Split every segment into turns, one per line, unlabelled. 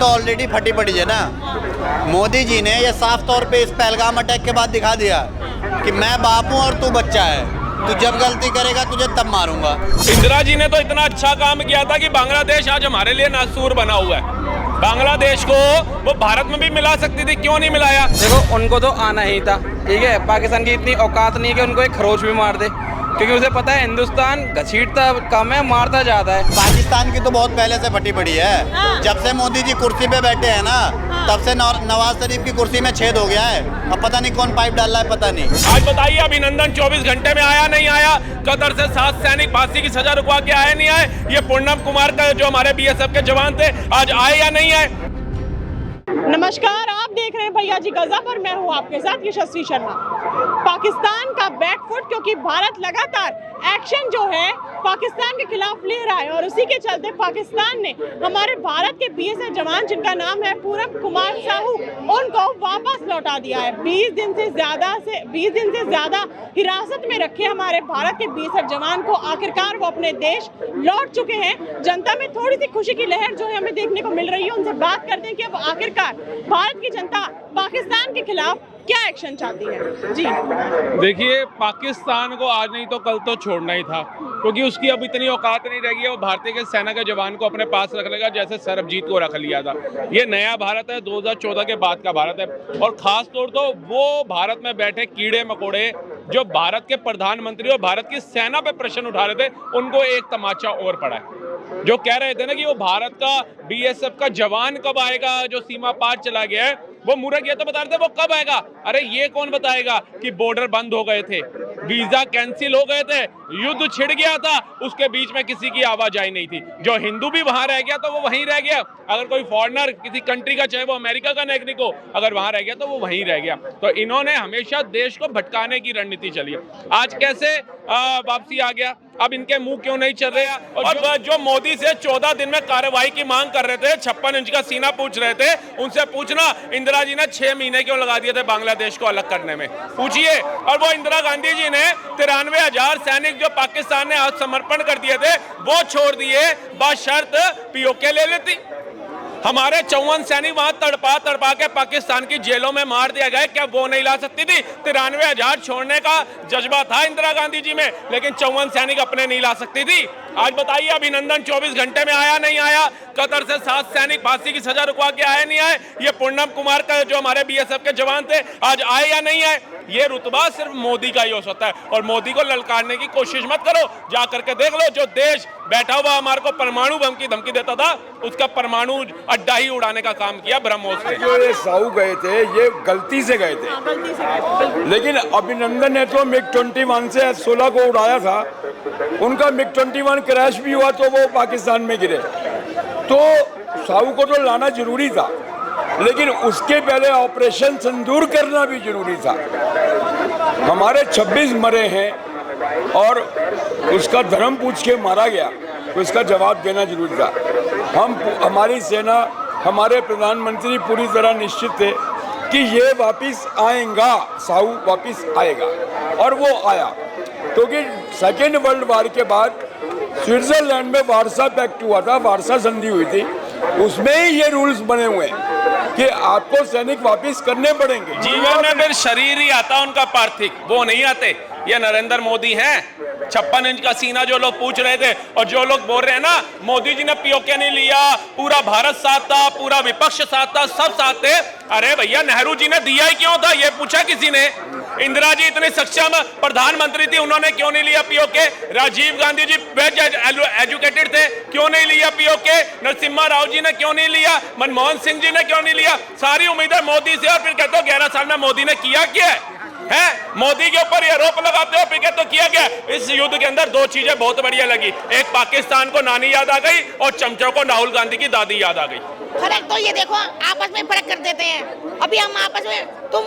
तो ऑलरेडी फटी पड़ी है ना। मोदी जी ने ये साफ तौर पे इस पहलगाम अटैक के बाद दिखा दिया कि मैं बाप हूँ और तू बच्चा है, तू जब गलती करेगा तुझे तब मारूंगा।
इंदिरा जी ने तो इतना अच्छा काम किया था कि बांग्लादेश आज हमारे लिए नासूर बना हुआ है। बांग्लादेश को वो भारत में भी मिला सकती थी, क्यों नहीं मिलाया?
देखो, उनको तो आना ही था, ठीक है। पाकिस्तान की इतनी औकात नहीं है कि उनको एक खरोच भी मार दे, क्योंकि उसे पता है हिंदुस्तान घसीटता कम है, मारता ज्यादा है।
पाकिस्तान की तो बहुत पहले से फटी पड़ी है। जब से मोदी जी कुर्सी पे बैठे हैं ना, तब से नवाज शरीफ की कुर्सी में छेद हो गया है। अब पता नहीं कौन पाइप डाल रहा है, पता नहीं।
आज बताइए, अभिनंदन 24 घंटे में आया नहीं आया? कतर से 7 सैनिक फांसी की सजा रुकवा के आए नहीं आए? ये पूर्णम कुमार का जो हमारे बीएसएफ के जवान थे, आज आए या नहीं आए?
नमस्कार, आप देख रहे हैं भैया जी गजा पर। मैं हूं आपके साथ यशस्वी शर्मा। पाकिस्तान का बैकफुट, क्योंकि भारत लगातार एक्शन जो है पाकिस्तान के खिलाफ ले रहा है और उसी के चलते पाकिस्तान ने हमारे भारत के बीएसएफ जवान, जिनका नाम है पूरम कुमार साहू, उनको वापस लौटा दिया है। 20 दिन से ज्यादा हिरासत में रखे हमारे भारत के बीएसएफ जवान को आखिरकार वो अपने देश लौट चुके हैं। जनता में थोड़ी सी खुशी की लहर जो है हमें देखने को मिल रही है। उनसे बात करते हैं कि अब आखिरकार भारत की जनता पाकिस्तान के खिलाफ क्या एक्शन चाहती है। जी
देखिए, पाकिस्तान को आज नहीं तो कल तो छोड़ना ही था, क्योंकि उसकी अब इतनी औकात नहीं रह गई है। वो भारतीय के सेना के जवान को अपने पास रख लेगा, जैसे सरबजीत को रख लिया था। ये नया भारत है, 2014 के बाद का भारत है। और खास तौर तो वो भारत में बैठे कीड़े मकोड़े जो भारत के प्रधानमंत्री और भारत की सेना पे प्रश्न उठा रहे थे, उनको एक तमाचा और पड़ा है। जो कह रहे थे ना कि वो भारत का बीएसएफ का जवान कब आएगा जो सीमा पार चला गया है, वो मूर्ख ये तो बता रहे थे वो कब आएगा। अरे ये कौन बताएगा कि बॉर्डर बंद हो गए थे, वीजा कैंसिल हो गए थे, युद्ध छिड़ गया था, उसके बीच में किसी की आवाजाही नहीं थी। जो हिंदू भी वहां रह गया तो वो वहीं रह गया। अगर कोई फॉरेनर किसी कंट्री का, चाहे वो अमेरिका का नागरिक हो, अगर वहां रह गया तो वो वहीं रह गया। तो इन्होंने हमेशा देश को भटकाने की रणनीति चली है। आज कैसे वापसी आ गया? अब इनके मुंह क्यों नहीं चल रहे? और जो मोदी से 14 दिन में कार्रवाई की मांग कर रहे थे, 56 इंच का सीना पूछ रहे थे, उनसे पूछना इंदिरा जी ने 6 महीने क्यों लगा दिए थे बांग्लादेश को अलग करने में, पूछिए। और वो इंदिरा गांधी जी ने 93,000 सैनिक जो पाकिस्तान ने समर्पण कर दिए थे, वो छोड़ दिए, बशर्त पीओके ले लेती। हमारे 54 सैनिक वहां तड़पा के पाकिस्तान की जेलों में मार दिया गया। क्या वो नहीं ला सकती थी? 93,000 छोड़ने का जज्बा था इंदिरा गांधी जी में, लेकिन 54 सैनिक अपने नहीं ला सकती थी। आज बताइए, अभिनंदन 24 घंटे में आया नहीं आया? कतर से 7 सैनिक फांसी की सजा रुकवा के आए नहीं आए? ये पूर्णम कुमार का जो हमारे बीएसएफ के जवान थे, आज आए या नहीं आए? ये रुतबा सिर्फ मोदी का ही हो सकता है। और मोदी को ललकारने की कोशिश मत करो, जा करके देख लो, जो देश बैठा हुआ हमारे को परमाणु बम की धमकी देता था, उसका परमाणु अड्डा ही उड़ाने का काम किया ब्रह्मोस ने।
जो ये साहू गए थे, ये गलती से गए थे, लेकिन अभिनंदन ने तो मिग 21 से F-16 को उड़ाया था। उनका मिग 21 क्रैश भी हुआ तो वो पाकिस्तान में गिरे। तो साहू को तो लाना जरूरी था, लेकिन उसके पहले ऑपरेशन सिंदूर करना भी जरूरी था। हमारे 26 मरे हैं और उसका धर्म पूछ के मारा गया, तो इसका जवाब देना जरूरी था। हमारी सेना, हमारे प्रधानमंत्री पूरी तरह निश्चित थे कि ये वापस आएगा, साहू वापस आएगा, और वो आया। क्योंकि सेकेंड वर्ल्ड वॉर के बाद स्विट्जरलैंड में वारसा पैक्ट हुआ था, वारसा संधि हुई थी, उसमें ही ये रूल्स बने हुए हैं कि आपको सैनिक वापस करने पड़ेंगे।
जीवन में फिर शरीर ही आता उनका पार्थिव, वो नहीं आते। ये नरेंद्र मोदी है। 56 इंच का सीना जो लोग पूछ रहे थे और जो लोग बोल रहे हैं ना मोदी जी ने पीओके नहीं लिया, पूरा भारत साथ था, पूरा विपक्ष साथ था, सब साथ थे। अरे भैया, नेहरू जी ने दिया ही क्यों था, ये पूछा किसी ने? इंदिरा जी इतनी सक्षम प्रधानमंत्री थी, उन्होंने क्यों नहीं लिया PoK? Rajiv Gandhi ji well educated थे, क्यों नहीं लिया पीओके? नरसिम्हा राव जी ने क्यों नहीं लिया? मनमोहन सिंह जी ने क्यों नहीं लिया? सारी उम्मीदें मोदी से, और फिर कहते हो 11 साल में मोदी ने किया क्या है? मोदी के ऊपर ये आरोप लगाते हो, फिर कहते हो किया क्या? इस युद्ध के अंदर 2 चीजें बहुत बढ़िया लगी, एक पाकिस्तान को नानी याद आ गई और चमचों को राहुल गांधी की दादी याद आ गई।
फर्क तो ये देखो, आपस में फर्क कर देते हैं। अभी हम आपस में, तुम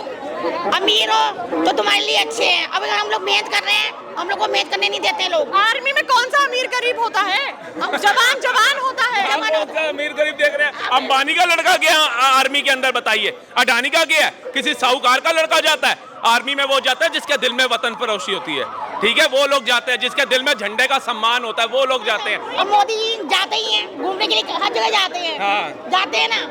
अमीर हो तो तुम्हारे लिए अच्छे हैं, अब अगर हम लोग मेहनत कर रहे हैं, हम लोग को मेहनत करने नहीं देते लोग।
आर्मी में कौन सा अमीर गरीब होता है? जवान जवान होता है।
अमीर गरीब देख रहे हैं। अंबानी का लड़का गया आर्मी के अंदर, बताइए। अडानी का गया, किसी साहूकार का लड़का जाता है आर्मी में? वो जाता है जिसके दिल में वतन फरोशी होती है, ठीक है, वो लोग जाते हैं। जिसके दिल में झंडे का सम्मान होता है वो लोग जाते हैं।
और मोदी जी जाते ही हैं घूमने के लिए, हर जगह जाते हैं।
हाँ।
जाते हैं ना,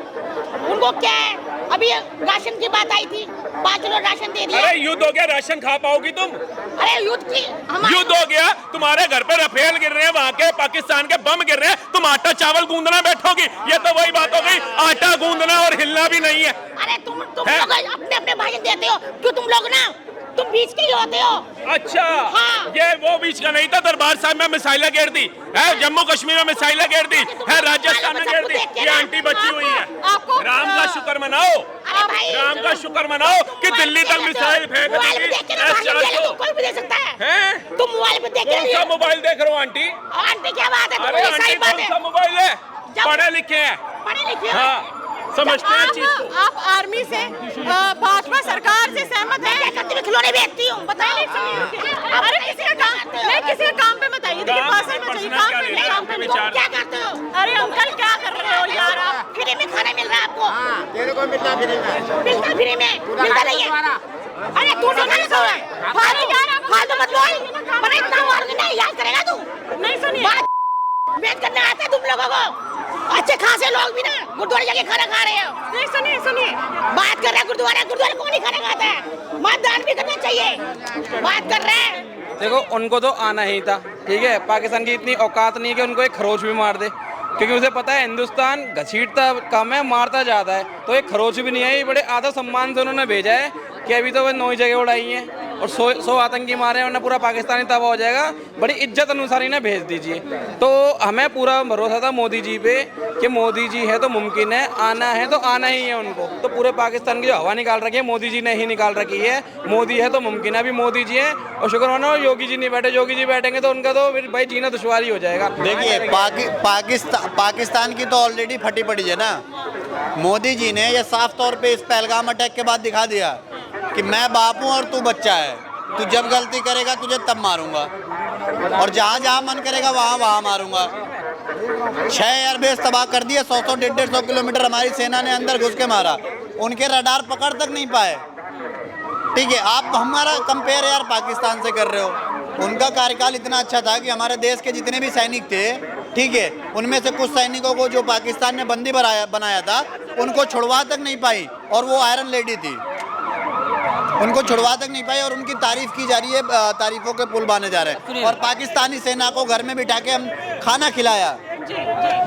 उनको क्या है, अभी राशन की बात आई थी, 5 किलो राशन दे दिया।
अरे युद्ध हो गया, राशन खा पाओगी तुम?
अरे युद्ध की
युद्ध हो गया, तुम्हारे घर पे रफेल गिर रहे हैं, वहाँ के पाकिस्तान के बम गिर रहे हैं, तुम आटा चावल गूंदना बैठोगी? ये तो वही बात हो गई, आटा गूंदना और हिलना भी नहीं है।
अरे तुम लोग अपने अपने भाषण देते हो, क्यों तुम लोग ना, तुम बीच के ही होते हो।
अच्छा,
हाँ।
ये वो बीच का नहीं था, दरबार साहब में मिसाइलें गिर दी है, जम्मू कश्मीर में मिसाइलें गिर दी है, राजस्थान में गिर दी, ये आंटी बची हुई है।
आपको
राम का शुक्र मनाओ,
अरे भाई,
राम का शुक्र मनाओ कि दिल्ली तक मिसाइल फेंक
मोबाइल पे देख के ना भाषण दे लो, कोई भी दे सकता है। तुम मोबाइल पे देख
कौन सा
के,
मोबाइल देख रहे हो आंटी?
आंटी क्या बात है,
अरे
तुम्हारी
आंटी
सही बात
कौन
है,
सा मोबाइल है? पढ़े लिखे हैं,
पढ़े लिखे हो।
हाँ, समझते हैं चीज को।
आप आर्मी से भाजपा सरकार से सहमत
मैं क्या
है?
करती हूँ, खिलौने बेचती हूँ, बताओ।
अरे किसी का काम नहीं, किसी का काम पे बताइए, देखिए
काम
पर्सन
पे
में चाहिए,
पर्सनल
काम
क्या
पे
लेना
नहीं,
है,
काम पे
अपने
नहीं।
विचार।
क्या करते हो?
अरे अंकल क्या कर रहे हो यार आप?
फ्री में खाना मिल रहा है आपको?
तेरे को मिलता फ्री में।
मिलता फ्री में, मिलता नहीं है। अरे तू तो नहीं सो है, फालतू मत बोल, पर इतना ऑर्गेनाइज याद करेगा तू?
नहीं सुनिए,
वेट करने आते हैं तुम लोगों को, अच्छे खासे लोग भी ना गुरुद्वारे जाके खाना खा रहे हो।
नहीं सुनिए, सुनिए,
बात कर रहे हैं गुरुद्वारा, गुरुद्वारे कौन नहीं खाना खाता है? मतदान भी करना चाहिए, बात कर रहे हैं।
देखो उनको तो आना ही था, ठीक है। पाकिस्तान की इतनी औकात नहीं है कि उनको एक खरोच भी मार दे, क्योंकि उसे पता है हिंदुस्तान घसीटता कम है, मारता ज़्यादा है। तो एक खरोच भी नहीं है, ये बड़े आधा सम्मान से उन्होंने भेजा है कि अभी तो वो 9 जगह उड़ाई हैं और 100 आतंकी मारे हैं, वरना पूरा पाकिस्तानी तबाह हो जाएगा। बड़ी इज्जत अनुसार इन्हें भेज दीजिए। तो हमें पूरा भरोसा था मोदी जी पे कि मोदी जी है तो मुमकिन है, आना है तो आना ही है उनको। तो पूरे पाकिस्तान की जो हवा निकाल रखी है मोदी जी ने ही निकाल रखी है। मोदी है तो मुमकिन है, अभी मोदी जी हैं और शुक्र मानो योगी जी नहीं बैठे। योगी जी बैठेंगे तो उनका तो फिर भाई जीना दुश्वारी हो जाएगा।
देखिए पाकिस्तान की तो ऑलरेडी फटी पड़ी है ना। मोदी जी ने ये साफ तौर पे इस पहलगाम अटैक के बाद दिखा दिया कि मैं बाप हूँ और तू बच्चा है, तू जब गलती करेगा तुझे तब मारूंगा और जहाँ जहाँ मन करेगा वहाँ वहाँ मारूंगा। 6 एयरबेस तबाह कर दिए, 100-150 किलोमीटर हमारी सेना ने अंदर घुस के मारा, उनके रडार पकड़ तक नहीं पाए। ठीक है, आप हमारा कंपेयर यार पाकिस्तान से कर रहे हो। उनका कार्यकाल इतना अच्छा था कि हमारे देश के जितने भी सैनिक थे, ठीक है, उनमें से कुछ सैनिकों को जो पाकिस्तान ने बंदी बनाया था उनको छुड़वा तक नहीं पाई, और वो आयरन लेडी थी, उनको छुड़वा तक नहीं पाई और उनकी तारीफ की जा रही है, तारीफों के पुल बांधे जा रहे हैं। और पाकिस्तानी सेना को घर में बिठा के हम खाना खिलाया।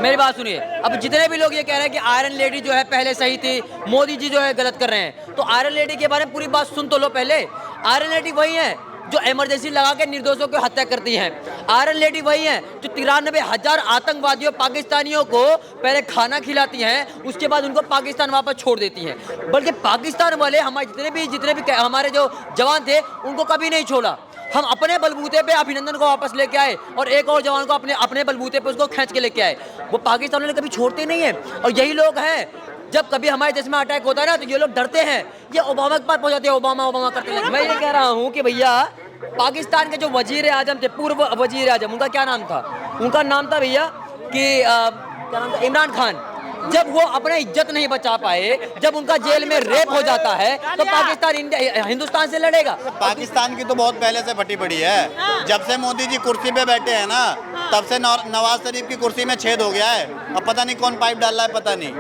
मेरी बात सुनिए, अब जितने भी लोग ये कह रहे हैं कि आयरन लेडी जो है पहले सही थी, मोदी जी जो है गलत कर रहे हैं, तो आयरन लेडी के बारे में पूरी बात सुन तो लो पहले। आयरन लेडी वही है जो इमरजेंसी लगा के निर्दोषों की हत्या करती हैं। आयरन लेडी वही हैं जो 93,000 आतंकवादियों पाकिस्तानियों को पहले खाना खिलाती हैं, उसके बाद उनको पाकिस्तान वापस छोड़ देती हैं। बल्कि पाकिस्तान वाले हमारे जितने भी हमारे जो जवान थे उनको कभी नहीं छोड़ा। हम अपने बलबूते पे अभिनंदन को वापस लेके आए और एक और जवान को अपने बलबूते पे उसको खींच के लेके आए। वो पाकिस्तान वाले कभी छोड़ते नहीं है। और यही लोग हैं, जब कभी हमारे देश में अटैक होता है ना तो ये लोग डरते हैं, ये ओबामा के पास पहुंच जाते हैं, ओबामा करते हैं। मैं ये कह रहा हूँ कि भैया पाकिस्तान के जो वजीर आजम थे, पूर्व वजीर आजम, उनका क्या नाम था? उनका नाम था भैया कि क्या नाम था, इमरान खान। जब वो अपना इज्जत नहीं बचा पाए, जब उनका जेल में रेप हो जाता है, तो पाकिस्तान हिंदुस्तान से लड़ेगा।
पाकिस्तान की तो बहुत पहले से फटी पड़ी है। जब से मोदी जी कुर्सी पे बैठे हैं ना, तब से नवाज शरीफ की कुर्सी में छेद हो गया है। अब पता नहीं कौन पाइप डाल रहा है, पता नहीं।